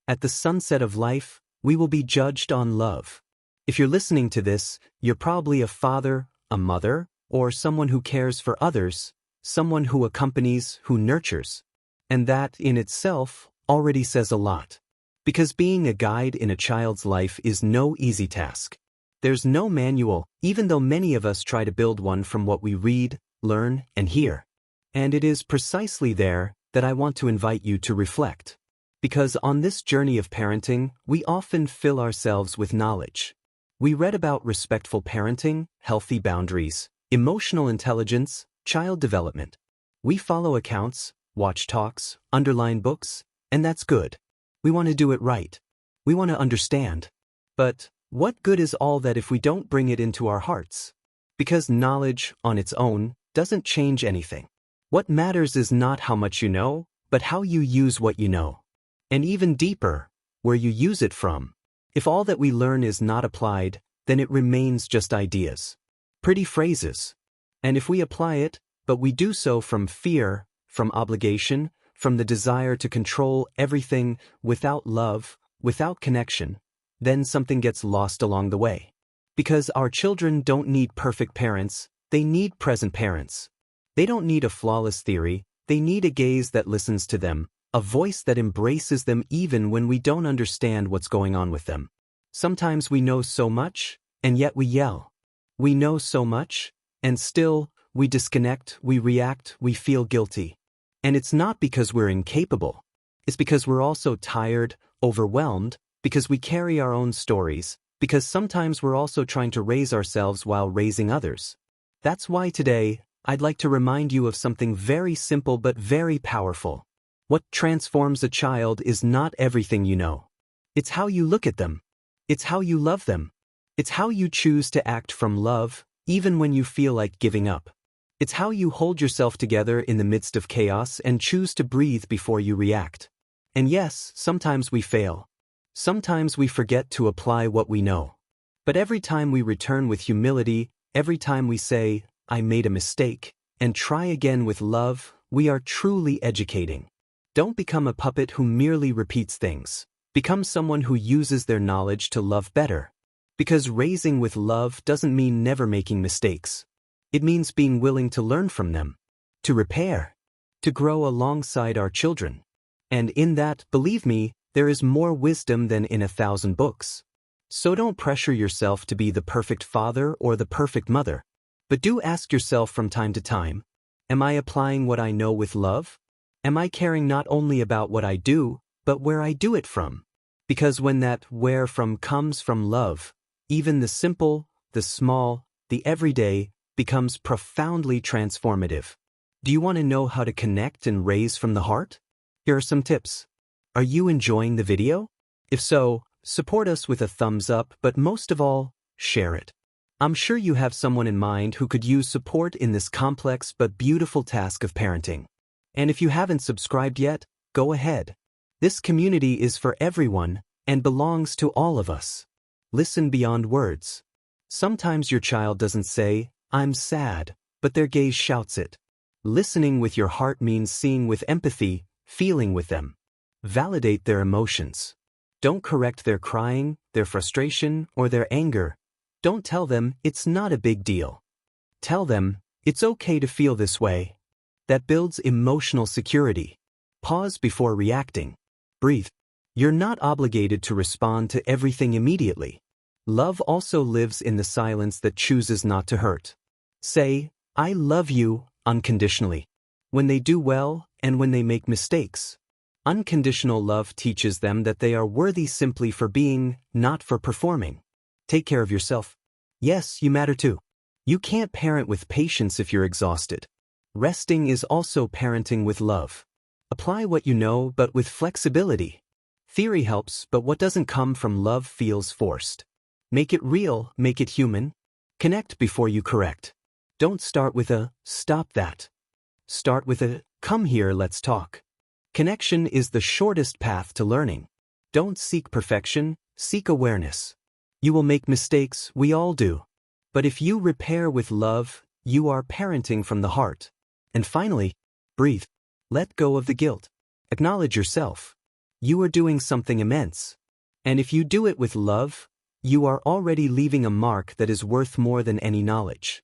At the sunset of life, we will be judged on love. If you're listening to this, you're probably a father, a mother, or someone who cares for others, someone who accompanies, who nurtures. And that, in itself, already says a lot. Because being a guide in a child's life is no easy task. There's no manual, even though many of us try to build one from what we read, learn, and hear. And it is precisely there that I want to invite you to reflect. Because on this journey of parenting, we often fill ourselves with knowledge. We read about respectful parenting, healthy boundaries, emotional intelligence, child development. We follow accounts, watch talks, underline books, and that's good. We want to do it right. We want to understand. But what good is all that if we don't bring it into our hearts? Because knowledge, on its own, doesn't change anything. What matters is not how much you know, but how you use what you know. And even deeper, where you use it from. If all that we learn is not applied, then it remains just ideas. Pretty phrases. And if we apply it, but we do so from fear, from obligation, from the desire to control everything without love, without connection, then something gets lost along the way. Because our children don't need perfect parents, they need present parents. They don't need a flawless theory, they need a gaze that listens to them, a voice that embraces them even when we don't understand what's going on with them. Sometimes we know so much, and yet we yell. We know so much, and still, we disconnect, we react, we feel guilty. And it's not because we're incapable. It's because we're also tired, overwhelmed, because we carry our own stories, because sometimes we're also trying to raise ourselves while raising others. That's why today, I'd like to remind you of something very simple but very powerful. What transforms a child is not everything you know. It's how you look at them. It's how you love them. It's how you choose to act from love, even when you feel like giving up. It's how you hold yourself together in the midst of chaos and choose to breathe before you react. And yes, sometimes we fail. Sometimes we forget to apply what we know. But every time we return with humility, every time we say, I made a mistake, and try again with love, we are truly educating. Don't become a puppet who merely repeats things. Become someone who uses their knowledge to love better. Because raising with love doesn't mean never making mistakes. It means being willing to learn from them, to repair, to grow alongside our children. And in that, believe me, there is more wisdom than in 1,000 books. So don't pressure yourself to be the perfect father or the perfect mother. But do ask yourself from time to time, am I applying what I know with love? Am I caring not only about what I do, but where I do it from? Because when that where from comes from love, even the simple, the small, the everyday, becomes profoundly transformative. Do you want to know how to connect and raise from the heart? Here are some tips. Are you enjoying the video? If so, support us with a thumbs up, but most of all, share it. I'm sure you have someone in mind who could use support in this complex but beautiful task of parenting. And if you haven't subscribed yet, go ahead. This community is for everyone and belongs to all of us. Listen beyond words. Sometimes your child doesn't say, I'm sad, but their gaze shouts it. Listening with your heart means seeing with empathy, feeling with them. Validate their emotions. Don't correct their crying, their frustration, or their anger. Don't tell them it's not a big deal. Tell them it's okay to feel this way. That builds emotional security. Pause before reacting. Breathe. You're not obligated to respond to everything immediately. Love also lives in the silence that chooses not to hurt. Say, I love you, unconditionally. When they do well and when they make mistakes. Unconditional love teaches them that they are worthy simply for being, not for performing. Take care of yourself. Yes, you matter too. You can't parent with patience if you're exhausted. Resting is also parenting with love. Apply what you know, but with flexibility. Theory helps, but what doesn't come from love feels forced. Make it real, make it human. Connect before you correct. Don't start with a, stop that. Start with a, come here, let's talk. Connection is the shortest path to learning. Don't seek perfection, seek awareness. You will make mistakes, we all do. But if you repair with love, you are parenting from the heart. And finally, breathe. Let go of the guilt. Acknowledge yourself. you are doing something immense. And if you do it with love, you are already leaving a mark that is worth more than any knowledge.